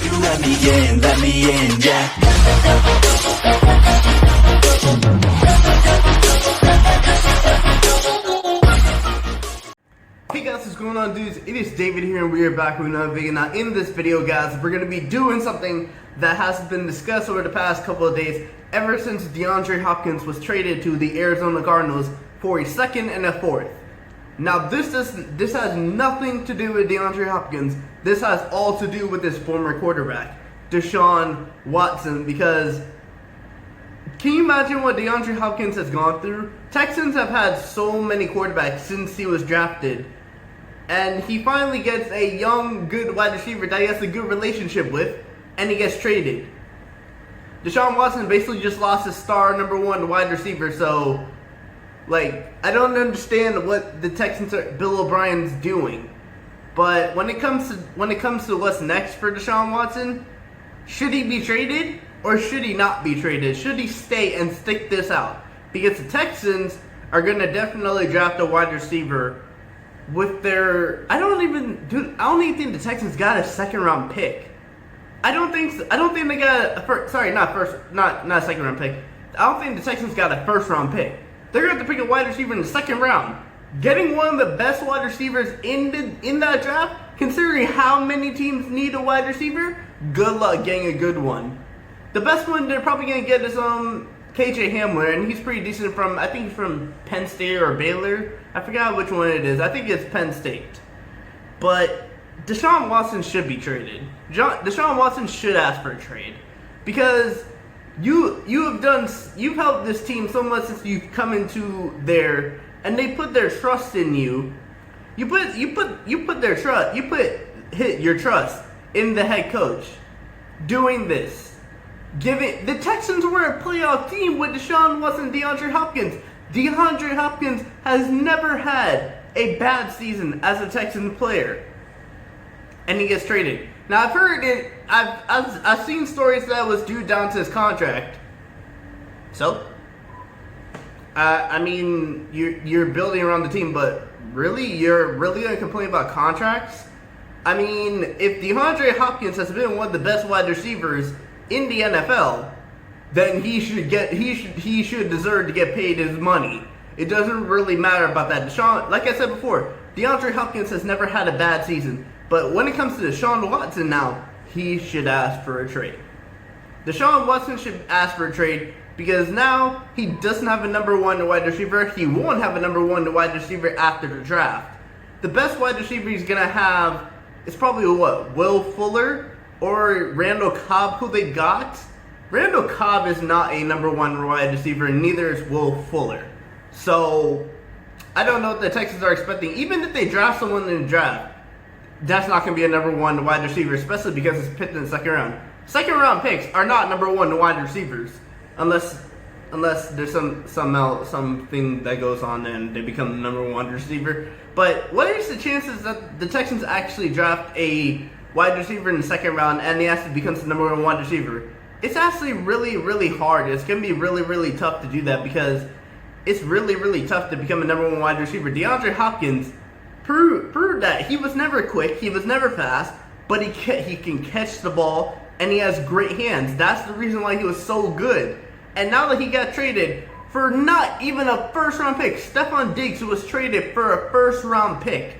you let me in, yeah. Hey guys, what's going on, dudes? It is David here, and we are back with another video. Now, in this video, guys, we're going to be doing something that has been discussed over the past couple of days, ever since DeAndre Hopkins was traded to the Arizona Cardinals for a second and a fourth. Now, this has nothing to do with DeAndre Hopkins. This has all to do with his former quarterback, Deshaun Watson, because can you imagine what DeAndre Hopkins has gone through? Texans have had so many quarterbacks since he was drafted, and he finally gets a young, good wide receiver that he has a good relationship with, and he gets traded. Deshaun Watson basically just lost his star number one wide receiver, so I don't understand what the Texans Bill O'Brien's doing. But when it comes to what's next for Deshaun Watson, should he be traded or should he not be traded? Should he stay and stick this out? Because the Texans are going to definitely draft a wide receiver with their I don't even think the Texans got a second round pick. I don't think they got a not a second round pick. I don't think the Texans got a first round pick. They're going to have to pick a wide receiver in the second round. Getting one of the best wide receivers in that draft, considering how many teams need a wide receiver, good luck getting a good one. The best one they're probably going to get is KJ Hamler, and he's pretty decent I think he's from Penn State or Baylor. I forgot which one it is. I think it's Penn State. But Deshaun Watson should be traded. Deshaun Watson should ask for a trade. Because you've helped this team so much since you've come into there, and they put their trust in you. You put your trust in the head coach doing this. The Texans were a playoff team with Deshaun Watson and DeAndre Hopkins. DeAndre Hopkins has never had a bad season as a Texans player, and he gets traded. Now I've heard it. I've seen stories that was due down to his contract. So, I mean, you're building around the team, but you're really gonna complain about contracts? I mean, if DeAndre Hopkins has been one of the best wide receivers in the NFL, then he should deserve to get paid his money. It doesn't really matter about that. Deshaun, like I said before, DeAndre Hopkins has never had a bad season. But when it comes to Deshaun Watson now, he should ask for a trade. Deshaun Watson should ask for a trade because now he doesn't have a number one wide receiver. He won't have a number one wide receiver after the draft. The best wide receiver he's going to have is probably Will Fuller or Randall Cobb, who they got. Randall Cobb is not a number one wide receiver, and neither is Will Fuller. So, I don't know what the Texans are expecting. Even if they draft someone in the draft, that's not going to be a number one wide receiver, especially because it's picked in the second round. Second round picks are not number one wide receivers, unless there's something that goes on and they become the number one wide receiver. But what is the chances that the Texans actually draft a wide receiver in the second round and he actually becomes the number one wide receiver? It's actually really, really hard. It's going to be really, really tough to do that because it's really, really tough to become a number one wide receiver. DeAndre Hopkins proved that he was never quick, he was never fast, but he can catch the ball and he has great hands. That's the reason why he was so good. And now that he got traded for not even a first round pick, Stephon Diggs was traded for a first round pick,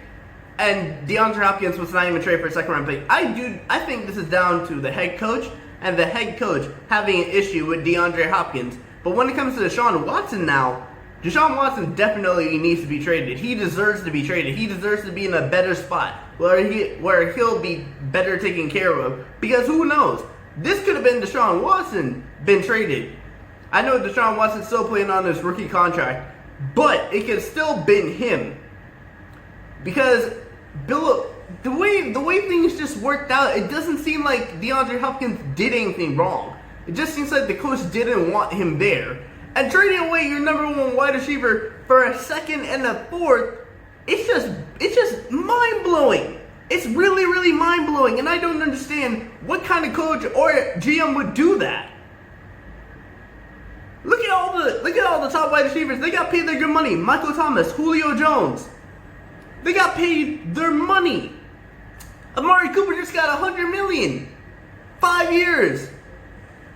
and DeAndre Hopkins was not even traded for a second round pick. I think this is down to the head coach and the head coach having an issue with DeAndre Hopkins. But when it comes to Deshaun Watson now, Deshaun Watson definitely needs to be traded. He deserves to be traded. He deserves to be in a better spot where he'll be better taken care of. Because who knows? This could have been Deshaun Watson been traded. I know Deshaun Watson's still playing on his rookie contract, but it could still been him. Because the way things just worked out, it doesn't seem like DeAndre Hopkins did anything wrong. It just seems like the coach didn't want him there. And trading away your number one wide receiver for a second and a fourth, it's just mind-blowing. It's really, really mind-blowing, and I don't understand what kind of coach or GM would do that. Look at all the top wide receivers. They got paid their good money. Michael Thomas, Julio Jones. They got paid their money. Amari Cooper just got $100 million. 5 years.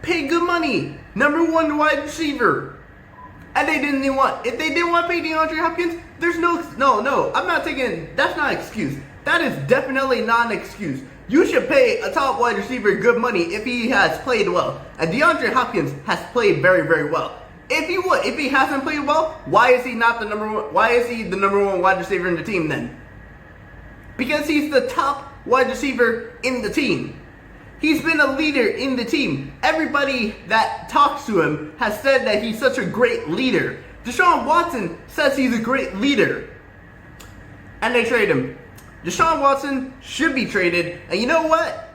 Pay good money. Number 1 wide receiver. And they didn't even want, if they didn't want to pay DeAndre Hopkins, there's no, I'm not taking, that's not an excuse. That is definitely not an excuse. You should pay a top wide receiver good money if he has played well. And DeAndre Hopkins has played very, very well. If he hasn't played well, why is he not the number one, why is he the number 1 wide receiver in the team then? Because he's the top wide receiver in the team. He's been a leader in the team. Everybody that talks to him has said that he's such a great leader. Deshaun Watson says he's a great leader. And they trade him. Deshaun Watson should be traded. And you know what?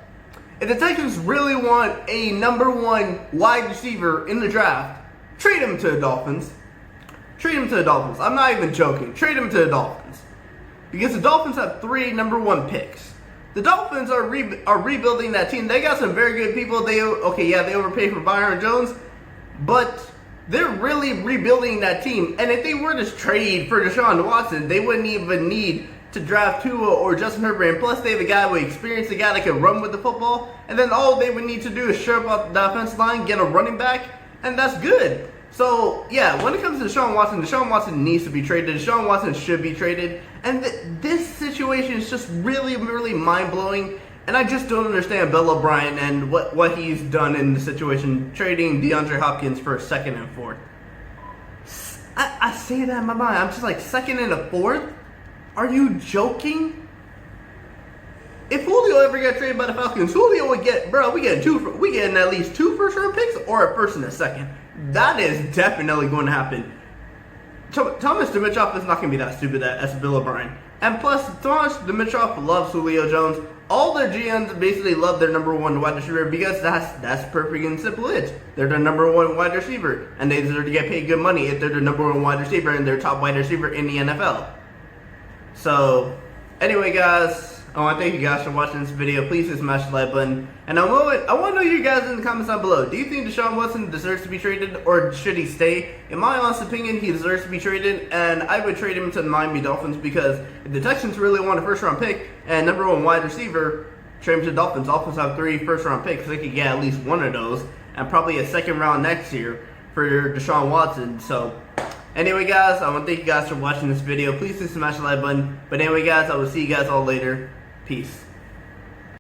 If the Texans really want a number 1 wide receiver in the draft, trade him to the Dolphins. Trade him to the Dolphins. I'm not even joking. Trade him to the Dolphins. Because the Dolphins have 3 number 1 picks. The Dolphins are rebuilding that team. They got some very good people. They overpaid for Byron Jones, but they're really rebuilding that team. And if they were to trade for Deshaun Watson, they wouldn't even need to draft Tua or Justin Herbert. And plus, they have a guy with experience, a guy that can run with the football. And then all they would need to do is shore up the offensive line, get a running back, and that's good. So, yeah, when it comes to Deshaun Watson needs to be traded. Deshaun Watson should be traded. And this situation is just really, really mind-blowing. And I just don't understand Bill O'Brien and what he's done in the situation, trading DeAndre Hopkins for a 2nd and 4th. I say that in my mind. I'm just like, 2nd and a 4th? Are you joking? If Julio ever got traded by the Falcons, Julio would get, we getting at least 2 first-round picks or a 1st and a 2nd. That is definitely going to happen. Thomas Dimitroff is not going to be that stupid as Bill O'Brien. And plus, Thomas Dimitroff loves Julio Jones. All their GMs basically love their number 1 wide receiver because that's perfect and simple. They're the number 1 wide receiver, and they deserve to get paid good money if they're the number 1 wide receiver and they're top wide receiver in the NFL. So, anyway, guys, I want to thank you guys for watching this video. Please hit smash the like button. And I want to know you guys in the comments down below. Do you think Deshaun Watson deserves to be traded, or should he stay? In my honest opinion, he deserves to be traded, and I would trade him to the Miami Dolphins because if the Texans really want a 1st-round pick and number 1 wide receiver, trade him to the Dolphins. Dolphins have 3 1st-round picks. They could get at least 1 of those, and probably a 2nd round next year for Deshaun Watson. So, anyway, guys, I want to thank you guys for watching this video. Please hit smash the like button. But anyway, guys, I will see you guys all later. Peace.